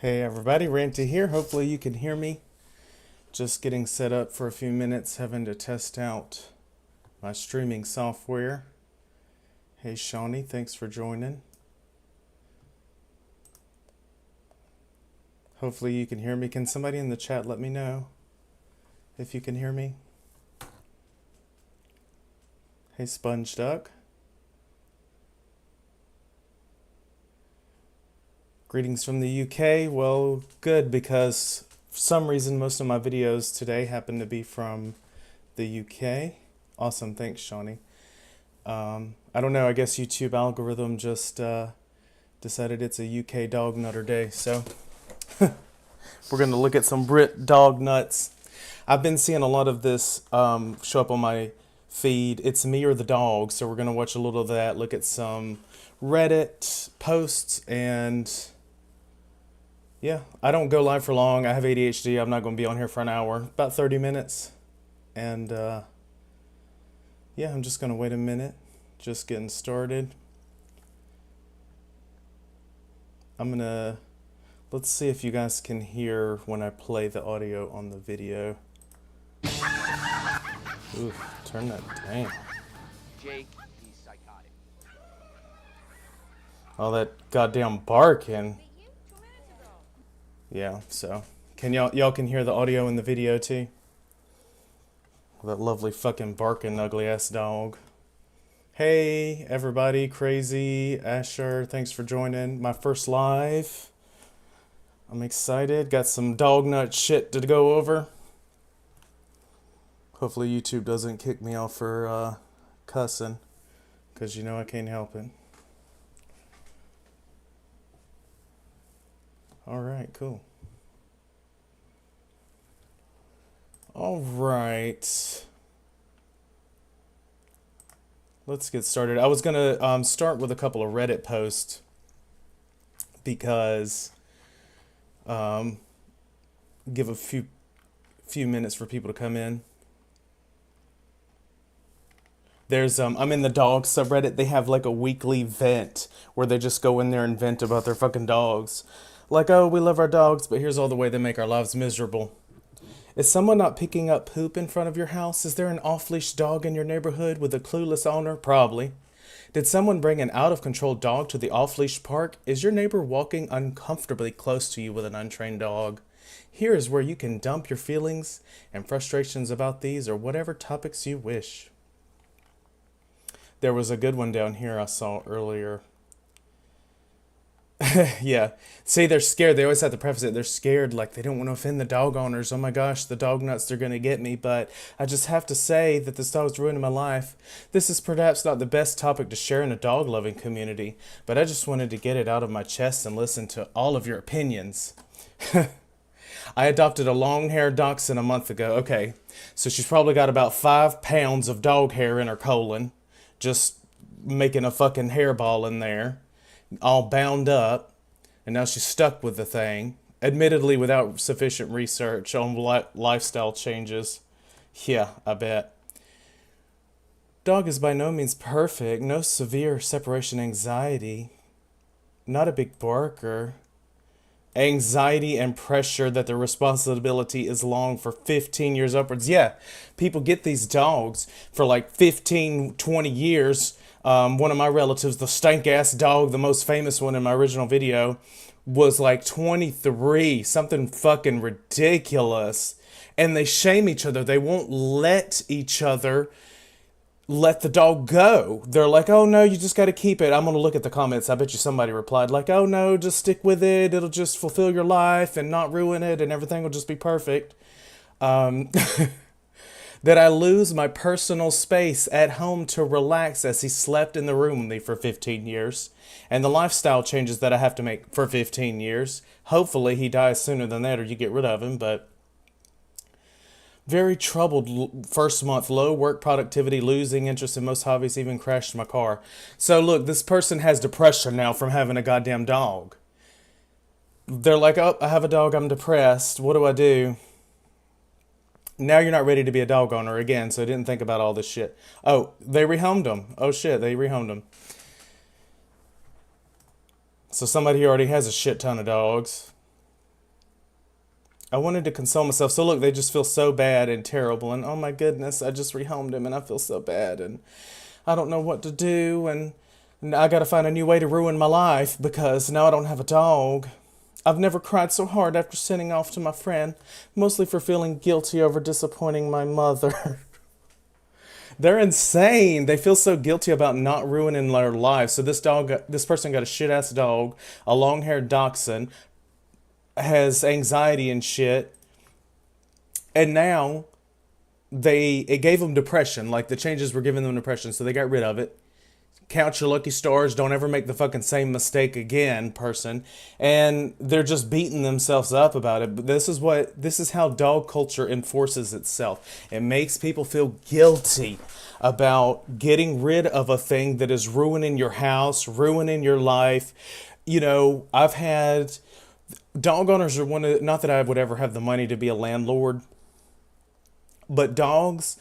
Hey everybody, Ranty here. Hopefully you can hear me. Just getting set up for a few minutes, having to test out my streaming software. Hey Shawnee, thanks for joining. Hopefully you can hear me. Can somebody in the chat let me know if you can hear me? Hey Sponge Duck. Greetings from the UK. Well, good, because for some reason most of my videos today happen to be from the UK. Awesome, thanks Shawnee. I don't know, I guess YouTube algorithm just decided it's a UK dog nutter day, so we're going to look at some Brit dog nuts. I've been seeing a lot of this show up on my feed. It's me or the dog, so we're going to watch a little of that, look at some Reddit posts, and yeah, I don't go live for long. I have ADHD. I'm not going to be on here for an hour, about 30 minutes. And yeah, I'm just going to wait a minute, just getting started. Let's see if you guys can hear when I play the audio on the video. Ooh, turn that down. Jake, he's psychotic. All that goddamn barking. Yeah, so can y'all can hear the audio in the video too? That lovely fucking barking ugly ass dog. Hey everybody, Crazy, Asher, thanks for joining my first live. I'm excited. Got some dog nut shit to go over. Hopefully YouTube doesn't kick me off for cussing, because you know I can't help it. Alright, cool. Alright. Let's get started. I was going to start with a couple of Reddit posts because give a few minutes for people to come in. There's I'm in the dog subreddit. They have like a weekly vent where they just go in there and vent about their fucking dogs. Like, oh, we love our dogs, but here's all the way they make our lives miserable. Is someone not picking up poop in front of your house? Is there an off-leash dog in your neighborhood with a clueless owner? Probably. Did someone bring an out-of-control dog to the off-leash park? Is your neighbor walking uncomfortably close to you with an untrained dog? Here is where you can dump your feelings and frustrations about these or whatever topics you wish. There was a good one down here I saw earlier. Yeah. See, they're scared. They always have to preface it. They're scared, like they don't want to offend the dog owners. Oh my gosh, the dog nuts, they're going to get me. But I just have to say that this dog's ruining my life. This is perhaps not the best topic to share in a dog-loving community, but I just wanted to get it out of my chest and listen to all of your opinions. I adopted a long-haired dachshund a month ago. Okay, so she's probably got about 5 pounds of dog hair in her colon, just making a fucking hairball in there, all bound up, and now she's stuck with the thing, admittedly without sufficient research on lifestyle changes. Yeah, I bet. Dog is by no means perfect, no severe separation anxiety, not a big barker. Anxiety and pressure that the responsibility is long for 15 years upwards. Yeah, people get these dogs for like 15, 20 years. One of my relatives, the stank-ass dog, the most famous one in my original video, was like 23, something fucking ridiculous. And they shame each other. They won't let each other let the dog go. They're like, oh no, you just got to keep it. I'm going to look at the comments. I bet you somebody replied like, oh no, just stick with it. It'll just fulfill your life and not ruin it and everything will just be perfect. That I lose my personal space at home to relax as he slept in the room with me for 15 years. And the lifestyle changes that I have to make for 15 years. Hopefully he dies sooner than that or you get rid of him, but very troubled first month, low work productivity, losing interest in most hobbies, even crashed my car. So look, this person has depression now from having a goddamn dog. They're like, oh, I have a dog, I'm depressed. What do I do? Now you're not ready to be a dog owner again, so I didn't think about all this shit. Oh, they rehomed him. Oh shit, they rehomed him. So somebody here already has a shit ton of dogs. I wanted to console myself. So look, they just feel so bad and terrible. And oh my goodness, I just rehomed him and I feel so bad. And I don't know what to do. And I got to find a new way to ruin my life because now I don't have a dog. I've never cried so hard after sending off to my friend, mostly for feeling guilty over disappointing my mother. They're insane. They feel so guilty about not ruining their lives. So this person got a shit ass dog, a long haired dachshund, has anxiety and shit, and now it gave them depression. Like the changes were giving them depression, so they got rid of it. Count your lucky stars. Don't ever make the fucking same mistake again, person. And they're just beating themselves up about it. But this is how dog culture enforces itself. It makes people feel guilty about getting rid of a thing that is ruining your house, ruining your life. You know, I've had dog owners are one of, not that I would ever have the money to be a landlord, but dogs,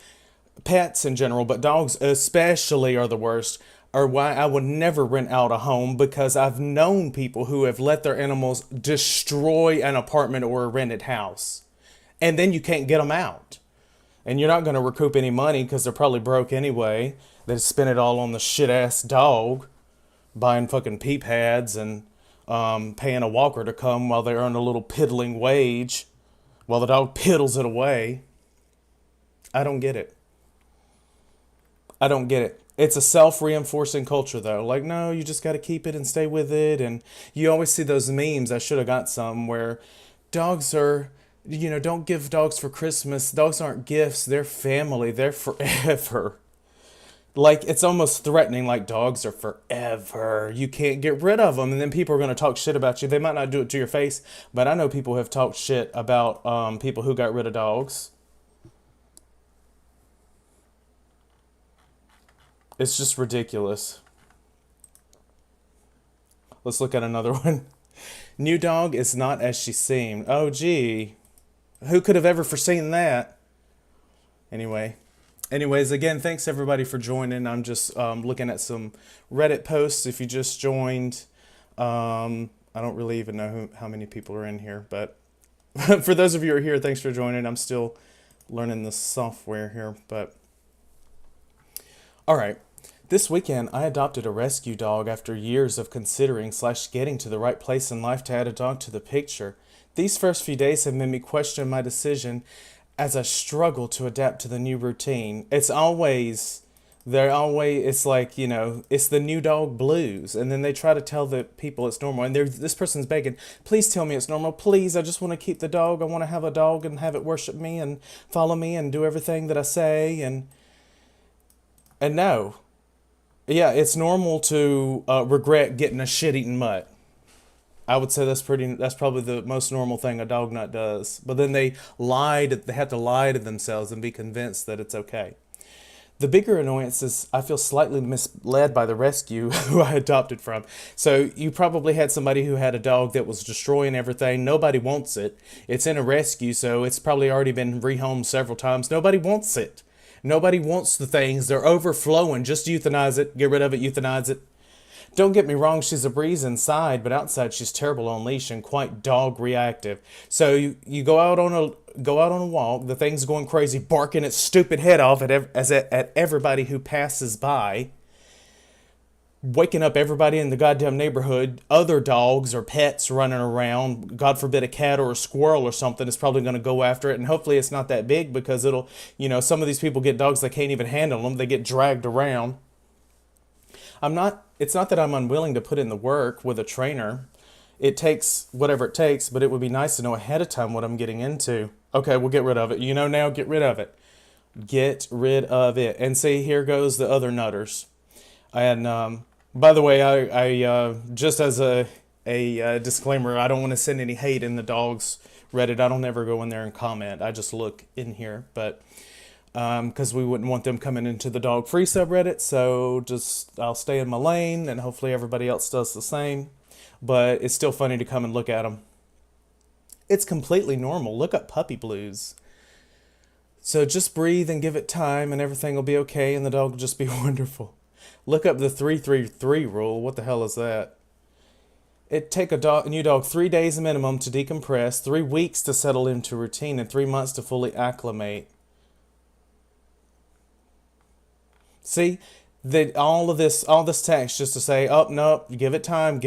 pets in general, but dogs especially are the worst, are why I would never rent out a home, because I've known people who have let their animals destroy an apartment or a rented house. And then you can't get them out. And you're not going to recoup any money because they're probably broke anyway. They spend it all on the shit ass dog, buying fucking pee pads and paying a walker to come while they earn a little piddling wage while the dog piddles it away. I don't get it. I don't get it. It's a self-reinforcing culture, though. Like, no, you just got to keep it and stay with it. And you always see those memes. I should have got some where dogs are, don't give dogs for Christmas. Dogs aren't gifts. They're family. They're forever. Like, it's almost threatening, like dogs are forever. You can't get rid of them. And then people are going to talk shit about you. They might not do it to your face, but I know people have talked shit about people who got rid of dogs. It's just ridiculous. Let's look at another one. New dog is not as she seemed. Oh, gee. Who could have ever foreseen that? Anyways, again, thanks everybody for joining. I'm just looking at some Reddit posts. If you just joined, I don't really even know how many people are in here, but for those of you who are here, thanks for joining. I'm still learning the software here, but all right. This weekend, I adopted a rescue dog after years of considering / getting to the right place in life to add a dog to the picture. These first few days have made me question my decision as I struggle to adapt to the new routine. It's like, it's the new dog blues. And then they try to tell the people it's normal. And this person's begging, please tell me it's normal. Please, I just want to keep the dog. I want to have a dog and have it worship me and follow me and do everything that I say. And no. Yeah, it's normal to regret getting a shit-eaten mutt. I would say that's probably the most normal thing a dog nut does. But then they have to lie to themselves and be convinced that it's okay. The bigger annoyance is I feel slightly misled by the rescue who I adopted from. So you probably had somebody who had a dog that was destroying everything. Nobody wants it. It's in a rescue, so it's probably already been rehomed several times. Nobody wants it. Nobody wants the things. They're overflowing. Just euthanize it. Get rid of it. Euthanize it. Don't get me wrong, she's a breeze inside, but outside she's terrible on leash and quite dog reactive. So you go out on a walk, the thing's going crazy, barking its stupid head off at everybody who passes by, waking up everybody in the goddamn neighborhood, other dogs or pets running around. God forbid a cat or a squirrel or something is probably going to go after it, and hopefully it's not that big, because it'll, some of these people get dogs that can't even handle them. They get dragged around. It's not that I'm unwilling to put in the work with a trainer. It takes whatever it takes, but it would be nice to know ahead of time what I'm getting into. Okay, we'll get rid of it. Now, get rid of it. Get rid of it. And see, here goes the other nutters. And by the way, I just as a disclaimer, I don't want to send any hate in the dogs Reddit. I don't ever go in there and comment. I just look in here, but because we wouldn't want them coming into the dog free subreddit. So I'll stay in my lane, and hopefully everybody else does the same. But it's still funny to come and look at them. It's completely normal. Look up puppy blues. So just breathe and give it time, and everything will be okay, and the dog will just be wonderful. Look up the 3-3-3 rule. What the hell is that? It take a new dog 3 days minimum to decompress, 3 weeks to settle into routine, and 3 months to fully acclimate. See, that all this text just to say, oh no, give it time,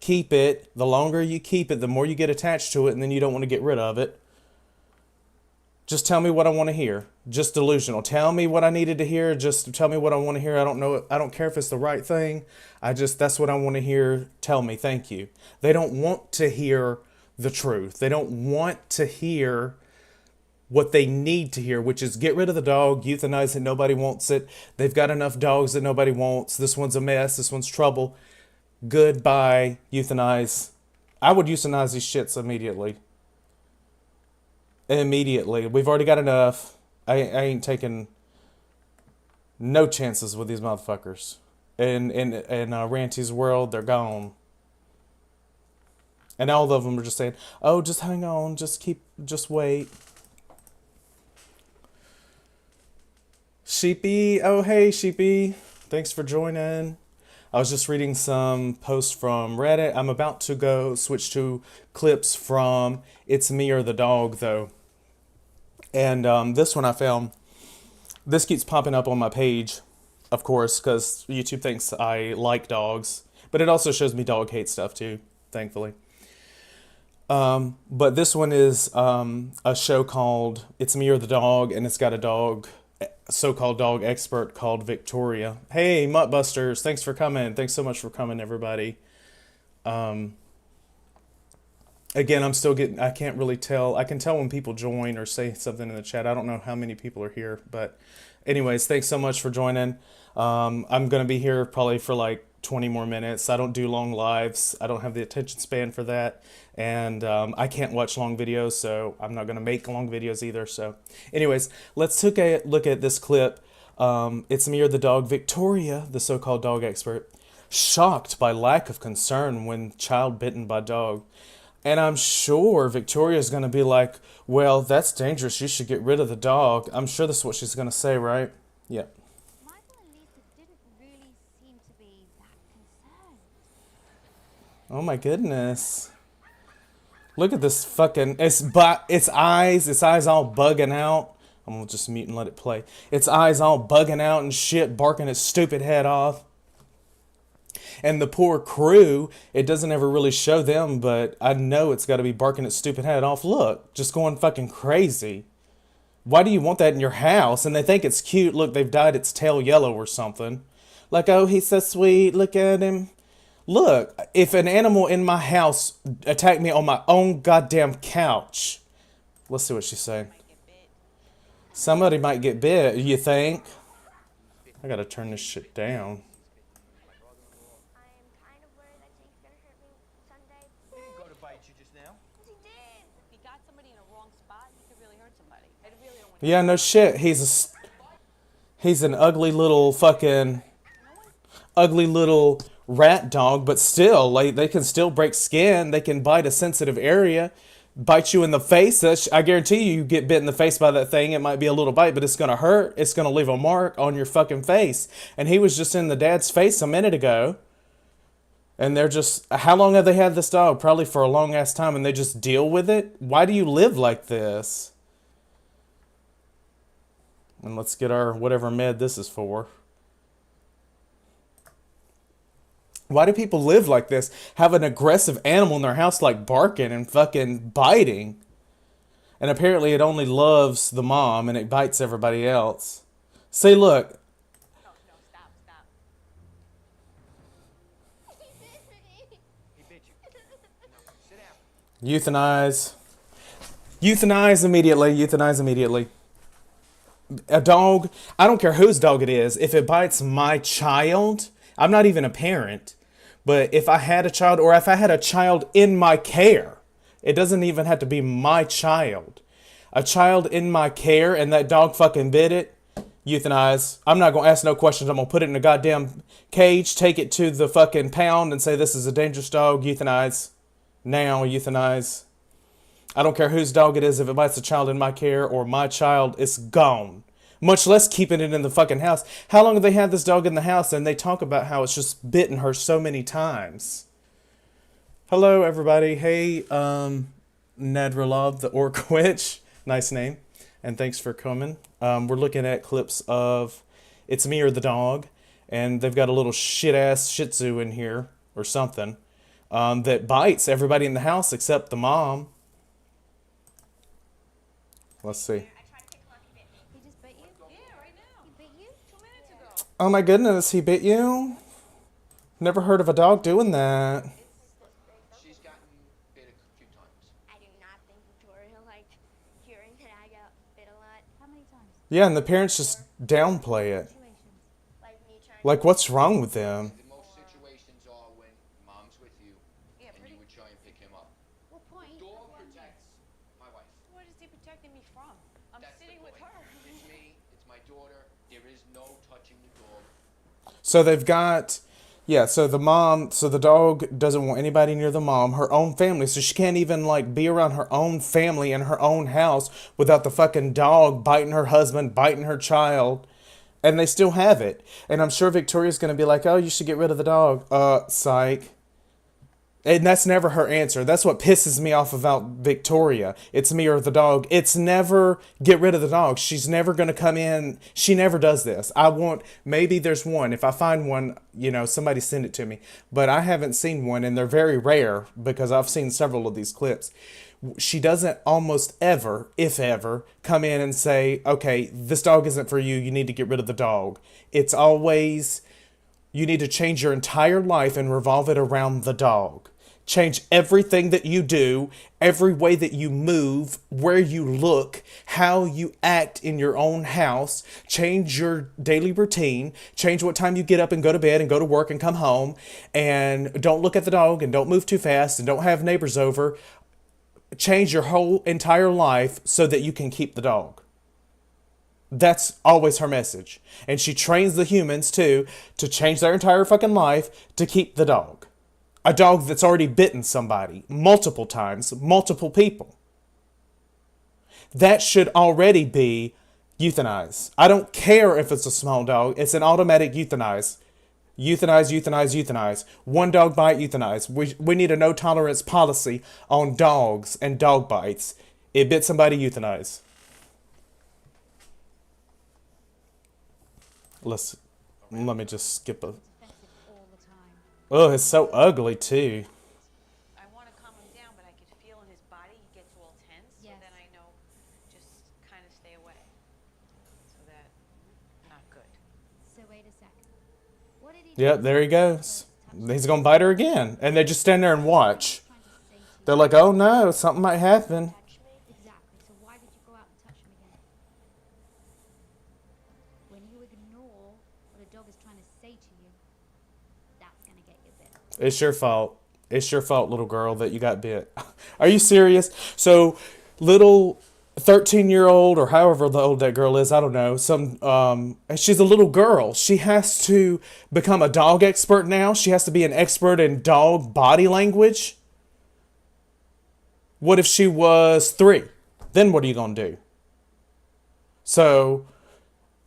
keep it. The longer you keep it, the more you get attached to it, and then you don't want to get rid of it. Just tell me what I want to hear. Just delusional. Tell me what I needed to hear. Just tell me what I want to hear. I don't know. I don't care if it's the right thing. That's what I want to hear. Tell me. Thank you. They don't want to hear the truth. They don't want to hear what they need to hear, which is get rid of the dog, euthanize it, nobody wants it. They've got enough dogs that nobody wants. This one's a mess. This one's trouble. Goodbye, euthanize. I would euthanize these shits immediately. Immediately. We've already got enough. I ain't taking no chances with these motherfuckers. In Ranty's world, they're gone. And all of them are just saying, oh, just hang on, just wait. Sheepy, oh hey Sheepy, thanks for joining. I was just reading some posts from Reddit. I'm about to go switch to clips from It's Me or the Dog though. And this one I found, this keeps popping up on my page, of course, because YouTube thinks I like dogs. But it also shows me dog hate stuff too, thankfully. But this one is a show called It's Me or the Dog, and it's got a so-called dog expert called Victoria. Hey, Muttbusters, thanks for coming. Thanks so much for coming, everybody. Again, I can't really tell. I can tell when people join or say something in the chat. I don't know how many people are here, but anyways, thanks so much for joining. I'm going to be here probably for like 20 more minutes. I don't do long lives. I don't have the attention span for that. And I can't watch long videos, so I'm not going to make long videos either. So anyways, let's take a look at this clip. It's Me or the Dog. Victoria, the so-called dog expert, shocked by lack of concern when child bitten by dog. And I'm sure Victoria's going to be like, well, that's dangerous. You should get rid of the dog. I'm sure that's what she's going to say, right? Yeah. Michael and Lisa didn't really seem to be that concerned. Oh my goodness. Look at this fucking, its eyes all bugging out. I'm going to just mute and let it play. Its eyes all bugging out and shit, barking its stupid head off. And the poor crew, it doesn't ever really show them, but I know it's got to be barking its stupid head off. Look, just going fucking crazy. Why do you want that in your house? And they think it's cute. Look, they've dyed its tail yellow or something. Like, oh, he's so sweet. Look at him. Look, if an animal in my house attacked me on my own goddamn couch. Let's see what she's saying. Somebody might get bit, you think? I gotta turn this shit down. Yeah, no shit. He's an ugly little rat dog, but still, like, they can still break skin. They can bite a sensitive area, bite you in the face. I guarantee you get bit in the face by that thing. It might be a little bite, but it's gonna hurt. It's gonna leave a mark on your fucking face. And he was just in the dad's face a minute ago. And they're just, how long have they had this dog? Probably for a long ass time, and they just deal with it? Why do you live like this? And let's get our whatever med this is for. Why do people live like this? Have an aggressive animal in their house like barking and fucking biting. And apparently it only loves the mom and it bites everybody else. See, look. No, stop. He bit you. No, sit down. Euthanize. Euthanize immediately. A dog, I don't care whose dog it is, if it bites my child, I'm not even a parent, but if I had a child, or if I had a child in my care, it doesn't even have to be my child. A child in my care and that dog fucking bit it, euthanize. I'm not going to ask no questions. I'm going to put it in a goddamn cage, take it to the fucking pound and say this is a dangerous dog, euthanize. Now, euthanize. I don't care whose dog it is. If it bites a child in my care or my child, it's gone. Much less keeping it in the fucking house. How long have they had this dog in the house? And they talk about how it's just bitten her so many times. Hello, everybody. Hey, Nedrelov, the Orc Witch. Nice name. And thanks for coming. We're looking at clips of It's Me or the Dog. And they've got a little shit ass Shih Tzu in here, or something, that bites everybody in the house except the mom. Let's see. He just bit you? Yeah, right now. He bit you? 2 minutes ago. Oh my goodness, he bit you? Never heard of a dog doing that. She's gotten bit a few times. I do not think Victoria liked hearing that I got bit a lot. How many times? Yeah, and the parents just downplay it. Situations. Like me trying Like, what's wrong with them? The most situations are when mom's with you Yeah, and pretty. you would try and pick him up. What point? Dog protects my wife. What is he protecting me from? I'm That's the sitting with point. her. It's me, it's my daughter. There is no touching the dog. So they've got, yeah, so the dog doesn't want anybody near the mom, her own family, so she can't even, like, be around her own family in her own house without the fucking dog biting her husband, biting her child, and they still have it. And I'm sure Victoria's gonna be like, oh, you should get rid of the dog. Psych. And that's never her answer. That's what pisses me off about Victoria. It's me or the dog. It's never get rid of the dog. She's never going to come in. She never does this. Maybe there's one. If I find one, somebody send it to me. But I haven't seen one, and they're very rare because I've seen several of these clips. She doesn't almost ever, if ever, come in and say, okay, this dog isn't for you. You need to get rid of the dog. It's always, you need to change your entire life and revolve it around the dog. Change everything that you do, every way that you move, where you look, how you act in your own house. Change your daily routine. Change what time you get up and go to bed and go to work and come home. And don't look at the dog and don't move too fast and don't have neighbors over. Change your whole entire life so that you can keep the dog. That's always her message. And she trains the humans, too, to change their entire fucking life to keep the dog. A dog that's already bitten somebody multiple times, multiple people. That should already be euthanized. I don't care if it's a small dog. It's an automatic euthanize. Euthanize, euthanize, euthanize. One dog bite, euthanize. We need a no tolerance policy on dogs and dog bites. It bit somebody, euthanize. Let me just skip a... Defensive all the time. Oh, it's so ugly, too. I want to calm him down, but I could feel in his body he gets all tense. So Yes. then I know just kind of stay away. So that, not good. So wait a second. What did he Yep, do? there he goes. He's gonna bite her again. And they just stand there and watch. Trying to say to you. They're like, oh no, something might happen. Touch me? Exactly. So why did you go out and touch him again? When you ignore what a dog is trying to say to you, that's gonna get you bit. It's your fault. It's your fault, little girl, that you got bit. Are you serious? So, little 13-year-old or however the old that girl is, I don't know. She's a little girl. She has to become a dog expert now. She has to be an expert in dog body language. What if she was 3? Then what are you gonna do? So,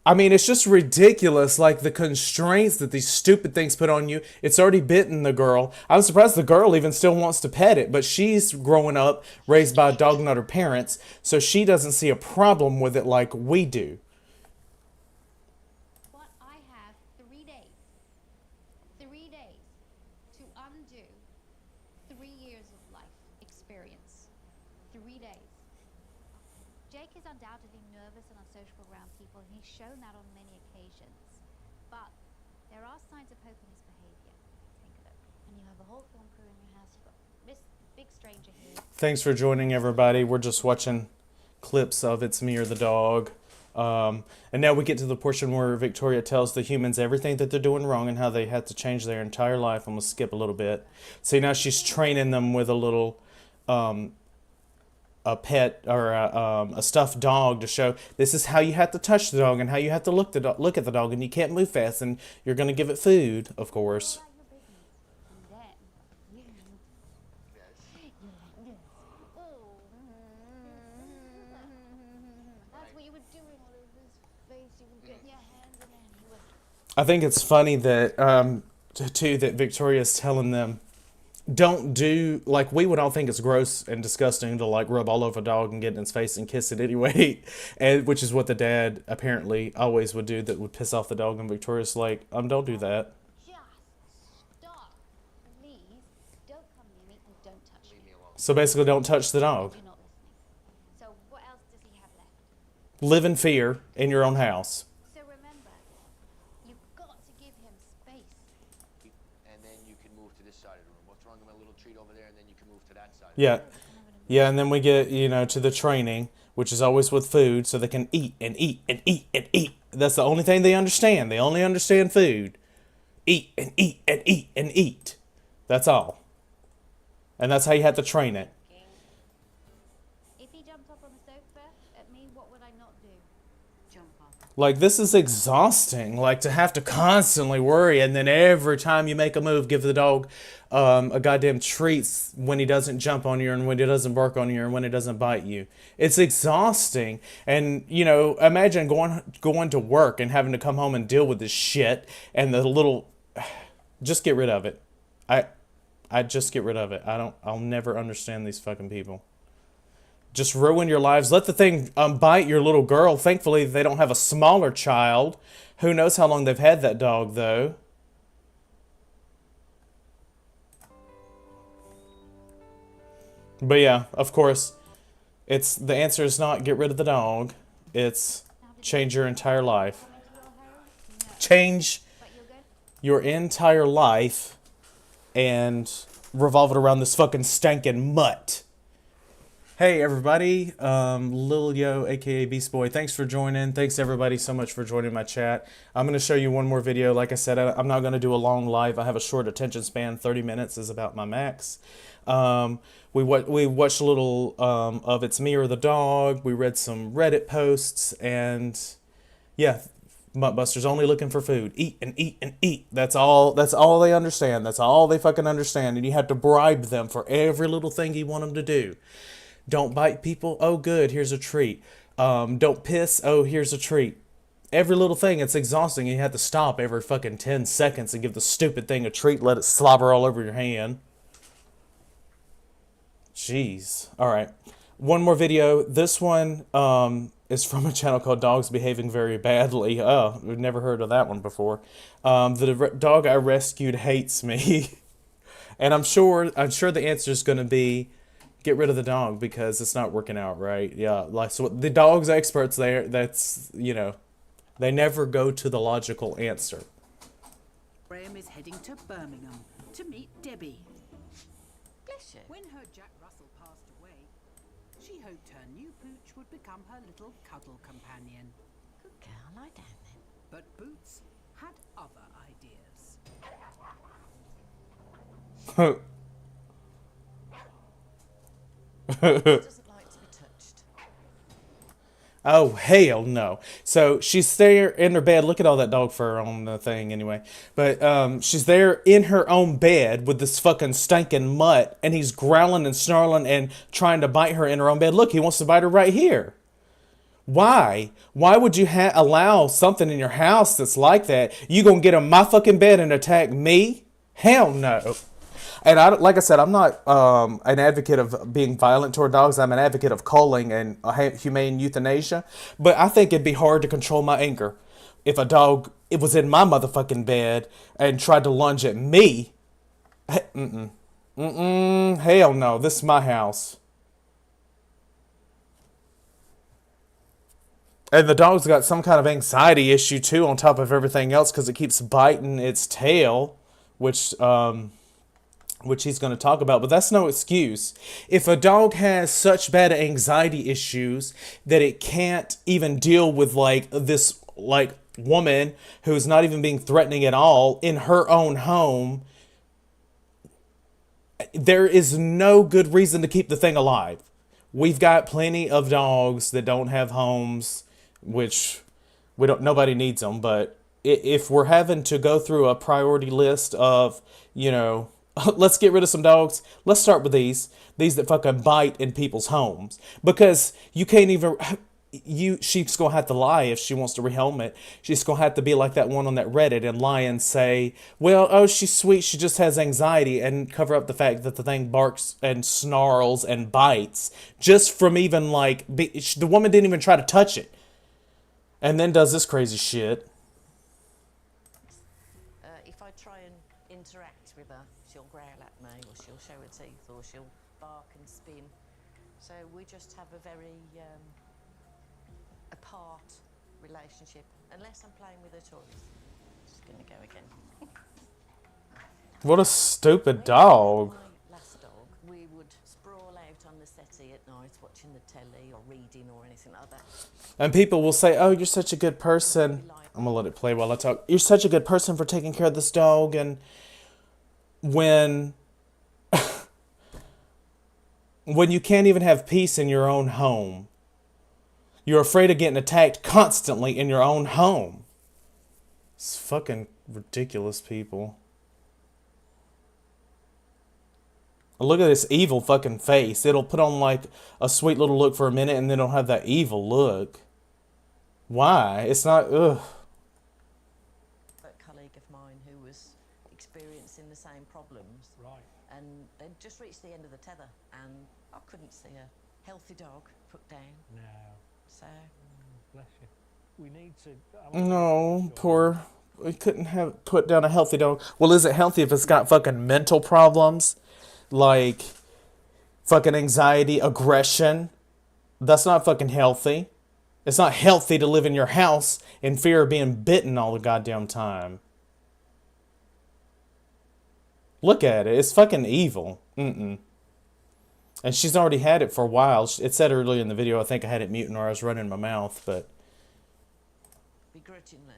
I mean, it's just ridiculous, like the constraints that these stupid things put on you. It's already bitten the girl. I'm surprised the girl even still wants to pet it, but she's growing up, raised by dog nutter parents, so she doesn't see a problem with it like we do. But I have 3 days. 3 days to undo 3 years of life experience. 3 days. Jake is undoubtedly nervous and unsociable around people, and he's shown that on many occasions. But there are signs of hope in his behavior. Take a look. And you have a whole film crew in your house. You've got this big stranger here. Thanks for joining, everybody. We're just watching clips of It's Me or the Dog. And now we get to the portion where Victoria tells the humans everything that they're doing wrong and how they had to change their entire life. I'm going to skip a little bit. See, now she's training them with a little... a pet or a stuffed dog to show this is how you have to touch the dog and how you have to look at the dog, and you can't move fast, and you're going to give it food, of course. All about your business. And then you Yes. you're like this. Oh. That's what you were doing all over his face. You were getting your hands in there and you were I think it's funny that too that Victoria's telling them don't do, like, we would all think it's gross and disgusting to like rub all over a dog and get in its face and kiss it anyway, and which is what the dad apparently always would do, that would piss off the dog. And Victoria's like, don't do that. Just stop. Please, don't come near me and don't touch me. Leave me alone. So basically, don't touch the dog. You're not listening. So what else does he have left? Live in fear in your own house. So remember, you've got to give him space. And then you can move to this side of the room. What's wrong with my little treat over there? And then you can move to that side. Yeah. Yeah, and then we get, to the training, which is always with food, so they can eat and eat and eat and eat. That's the only thing they understand. They only understand food. Eat and eat and eat and eat. That's all. And that's how you have to train it. If he jumped up on the sofa at me, what would I not do? Jump up. Like, this is exhausting. Like, to have to constantly worry, and then every time you make a move, give the dog a goddamn treat when he doesn't jump on you, and when he doesn't bark on you, and when he doesn't bite you. It's exhausting. And, imagine going to work and having to come home and deal with this shit, and the little... Just get rid of it. I just get rid of it. I'll never understand these fucking people. Just ruin your lives. Let the thing bite your little girl. Thankfully, they don't have a smaller child. Who knows how long they've had that dog, though. But yeah, of course, the answer is not get rid of the dog. It's change your entire life. Change your entire life and revolve it around this fucking stinking mutt. Hey everybody, Lil Yo, aka Beast Boy, thanks for joining. Thanks everybody so much for joining my chat. I'm going to show you one more video. Like I said, I'm not going to do a long live. I have a short attention span. 30 minutes is about my max. We watched a little of It's Me or the Dog. We read some Reddit posts, and yeah, Muttbusters only looking for food. Eat and eat and eat. That's all they understand. That's all they fucking understand. And you have to bribe them for every little thing you want them to do. Don't bite people. Oh, good. Here's a treat. Don't piss. Oh, here's a treat. Every little thing. It's exhausting. You have to stop every fucking 10 seconds and give the stupid thing a treat. Let it slobber all over your hand. Jeez. All right. One more video. This one is from a channel called Dogs Behaving Very Badly. Oh, we've never heard of that one before. The dog I rescued hates me. And I'm sure the answer is going to be get rid of the dog because it's not working out right. Yeah, like, so the dog's experts there, that's, they never go to the logical answer. Graham is heading to Birmingham to meet Debbie. Bless you. When her Jack Russell passed away, she hoped her new pooch would become her little cuddle companion. Good girl, lie down then. But Boots had other ideas. Doesn't like to be touched. Oh, hell no. So she's there in her bed. Look at all that dog fur on the thing anyway. But she's there in her own bed with this fucking stinking mutt, and he's growling and snarling and trying to bite her in her own bed. Look, he wants to bite her right here. Why? Why would you allow something in your house that's like that? You gonna get in my fucking bed and attack me? Hell no. And like I said, I'm not an advocate of being violent toward dogs. I'm an advocate of culling and humane euthanasia. But I think it'd be hard to control my anger if a dog was in my motherfucking bed and tried to lunge at me. Hell no. This is my house. And the dog's got some kind of anxiety issue too on top of everything else because it keeps biting its tail, which he's going to talk about, but that's no excuse. If a dog has such bad anxiety issues that it can't even deal with this woman who's not even being threatening at all in her own home, there is no good reason to keep the thing alive. We've got plenty of dogs that don't have homes, which nobody needs them, but if we're having to go through a priority list of, let's get rid of some dogs, let's start with these that fucking bite in people's homes. Because you can't even... she's gonna have to lie if she wants to rehome it. She's gonna have to be like that one on that Reddit and lie and say, well, oh, she's sweet, she just has anxiety, and cover up the fact that the thing barks and snarls and bites just from even like the woman didn't even try to touch it, and then does this crazy shit. If I try and interact with her, she'll growl at me, or she'll show her teeth, or she'll bark and spin. So we just have a very apart relationship, unless I'm playing with her toys. Just gonna go again. What a stupid dog. My last dog, we would sprawl out on the settee at night watching the telly or reading or anything like that. And people will say, oh, you're such a good person. I'm gonna let it play while I talk. You're such a good person for taking care of this dog. And when when you can't even have peace in your own home, you're afraid of getting attacked constantly in your own home. It's fucking ridiculous, people. Look at this evil fucking face. It'll put on like a sweet little look for a minute and then it'll have that evil look. Why? It's not, ugh. A colleague of mine who was experiencing the same problems. Right. And they'd just reached the end of the tether and I couldn't see a healthy dog put down. No. So Bless you. We need to. No, poor. We couldn't have put down a healthy dog. Well, is it healthy if it's got fucking mental problems? Like fucking anxiety, aggression? That's not fucking healthy. It's not healthy to live in your house in fear of being bitten all the goddamn time. Look at it. It's fucking evil. Mm-mm. And she's already had it for a while. It said earlier in the video, I think I had it muted or I was running my mouth, but... begrudgingly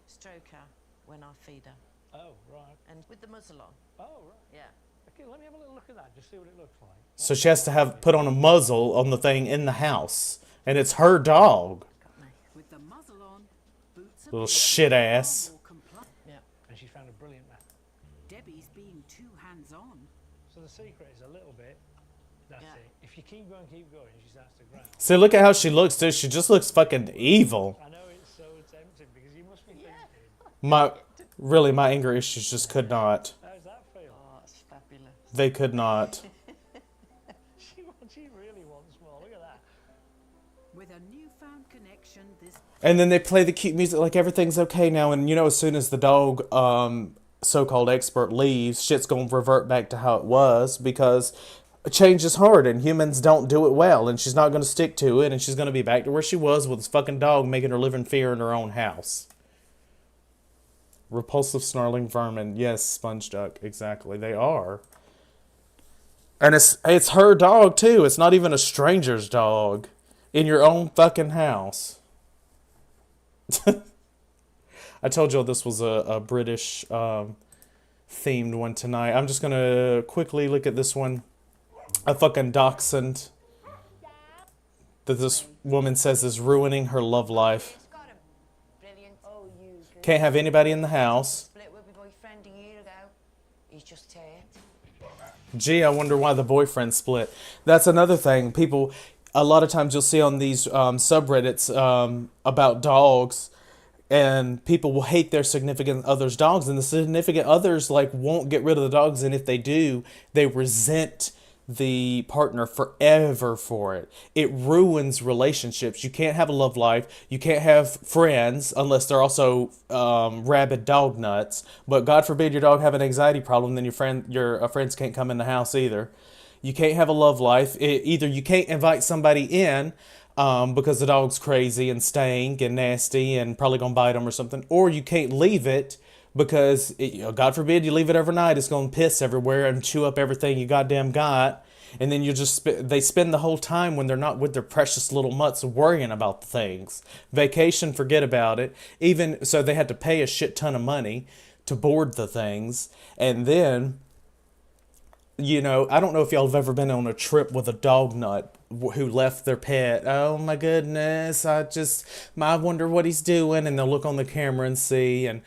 stroke her when I feed her. Oh, right. And with the muzzle on. Oh, right. Yeah. Okay, let me have a little look at that, just see what it looks like. So she has to have put on a muzzle on the thing in the house. And it's her dog. Got me. With the muzzle on, Boots Little appear shit ass. far more compli- Yeah. And she's found a brilliant method. Debbie's being too hands-on. So the secret is a little bit. That's Yeah. it. If you keep going, she starts to growl. See, look at how she looks, dude. She just looks fucking evil. I know it's so tempting because you must be thinking, My anger issues just could not. how's that feel? Oh, it's fabulous. They could not. She really wants more. Look at that. With a newfound connection, this And then they play the cute music like everything's okay now. And, you know, as soon as the dog, so-called expert leaves, shit's going to revert back to how it was because change is hard and humans don't do it well. And she's not going to stick to it. And she's going to be back to where she was with this fucking dog making her live in fear in her own house. Repulsive snarling vermin. Yes, sponge duck. Exactly. They are. And it's her dog, too. It's not even a stranger's dog. In your own fucking house. I told y'all this was a British themed one tonight. I'm just going to quickly look at this one. A fucking dachshund that this woman says is ruining her love life. It's got a brilliant. Oh, you. Can't have anybody in the house. Split with my boyfriend a year ago. He's just tired. Gee, I wonder why the boyfriend split. That's another thing. People, a lot of times you'll see on these subreddits about dogs, and people will hate their significant other's dogs, and the significant others like won't get rid of the dogs, and if they do, they resent the partner forever for it. It ruins relationships. You can't have a love life. You can't have friends unless they're also rabid dog nuts. But God forbid your dog have an anxiety problem, then your friends can't come in the house either. You can't have a love life. Either you can't invite somebody in because the dog's crazy and stank and nasty and probably gonna bite them or something, or you can't leave it because, God forbid, you leave it overnight, it's going to piss everywhere and chew up everything you goddamn got. And then they spend the whole time when they're not with their precious little mutts worrying about the things. Vacation, forget about it. Even so, they had to pay a shit ton of money to board the things. And then, I don't know if y'all have ever been on a trip with a dog nut who left their pet. Oh my goodness, I wonder what he's doing. And they'll look on the camera and see, and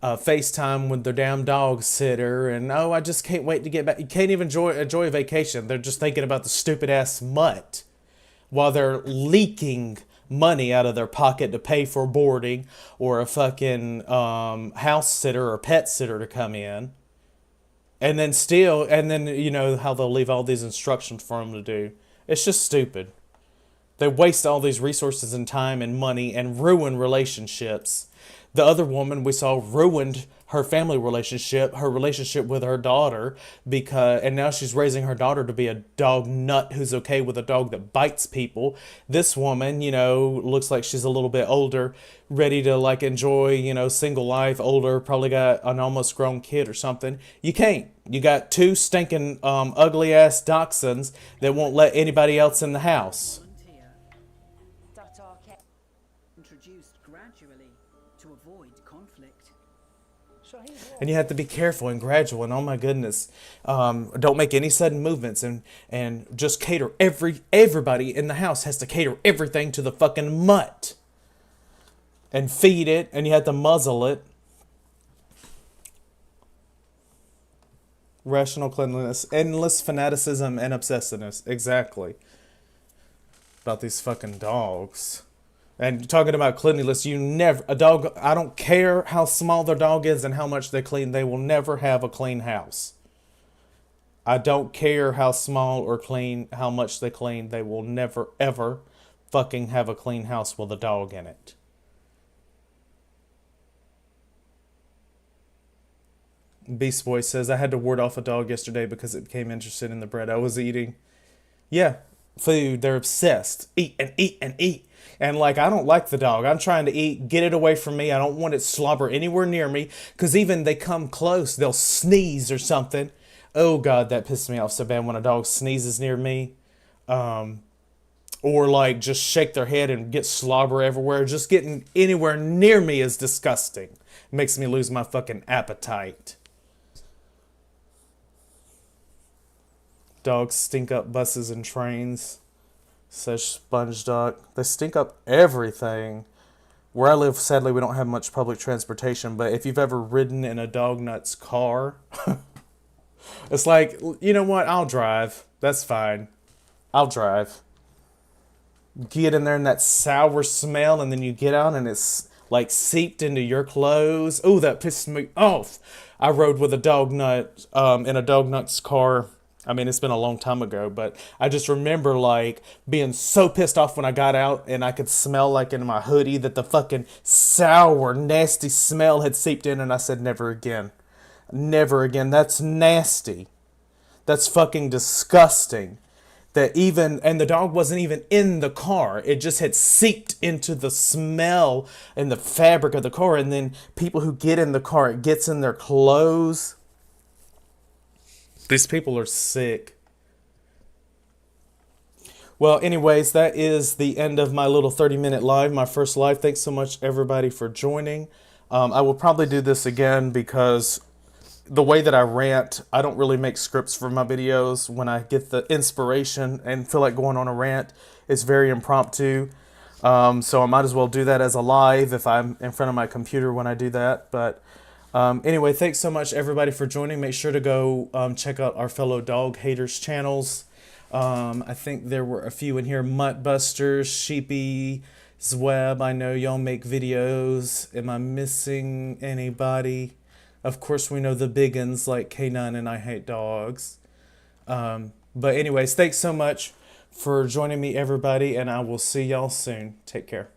FaceTime with their damn dog sitter, and I just can't wait to get back. You can't even enjoy a vacation. They're just thinking about the stupid ass mutt while they're leaking money out of their pocket to pay for boarding or a fucking house sitter or pet sitter to come in. And then, you know, how they'll leave all these instructions for them to do. It's just stupid. They waste all these resources and time and money and ruin relationships. The other woman we saw ruined her family relationship, her relationship with her daughter, and now she's raising her daughter to be a dog nut who's okay with a dog that bites people. This woman, you know, looks like she's a little bit older, ready to like enjoy, you know, single life, older, probably got an almost grown kid or something. You can't. You got two stinking ugly ass dachshunds that won't let anybody else in the house. Introduced gradually to avoid conflict. So he's what? And you have to be careful and gradual, and oh my goodness, don't make any sudden movements, and just cater everybody in the house has to cater everything to the fucking mutt and feed it, and you have to muzzle it. Rational cleanliness, endless fanaticism, and obsessiveness. Exactly. About these fucking dogs. And talking about cleanliness, a dog, I don't care how small their dog is and how much they clean, they will never have a clean house. I don't care how small or how much they clean, they will never, ever fucking have a clean house with a dog in it. Beast Boy says, I had to ward off a dog yesterday because it became interested in the bread I was eating. Yeah, food, they're obsessed. Eat and eat and eat. And like, I don't like the dog. I'm trying to eat, get it away from me. I don't want it slobber anywhere near me. Because even they come close, they'll sneeze or something. Oh God, that pisses me off so bad when a dog sneezes near me. Or like just shake their head and get slobber everywhere. Just getting anywhere near me is disgusting. It makes me lose my fucking appetite. Dogs stink up buses and trains. Says Sponge Duck. They stink up everything. Where I live, sadly, we don't have much public transportation, but if you've ever ridden in a Dognut's car, it's like, you know what? I'll drive. That's fine. I'll drive. Get in there in that sour smell, and then you get out and it's like seeped into your clothes. Oh, that pissed me off. I rode with a Dognut in a Dognut's car. I mean, it's been a long time ago, but I just remember like being so pissed off when I got out and I could smell like in my hoodie that the fucking sour, nasty smell had seeped in, and I said, never again. Never again. That's nasty. That's fucking disgusting. And the dog wasn't even in the car. It just had seeped into the smell and the fabric of the car. And then people who get in the car, it gets in their clothes. These people are sick. Well, anyways, that is the end of my little 30-minute live, my first live. Thanks so much, everybody, for joining. I will probably do this again because the way that I rant, I don't really make scripts for my videos. When I get the inspiration and feel like going on a rant, it's very impromptu. So I might as well do that as a live if I'm in front of my computer when I do that. But anyway, thanks so much, everybody, for joining. Make sure to go check out our fellow dog haters channels. I think there were a few in here. Muttbusters, Sheepy, Zweb. I know y'all make videos. Am I missing anybody? Of course, we know the big uns like K9 and I Hate Dogs. But anyways, thanks so much for joining me, everybody, and I will see y'all soon. Take care.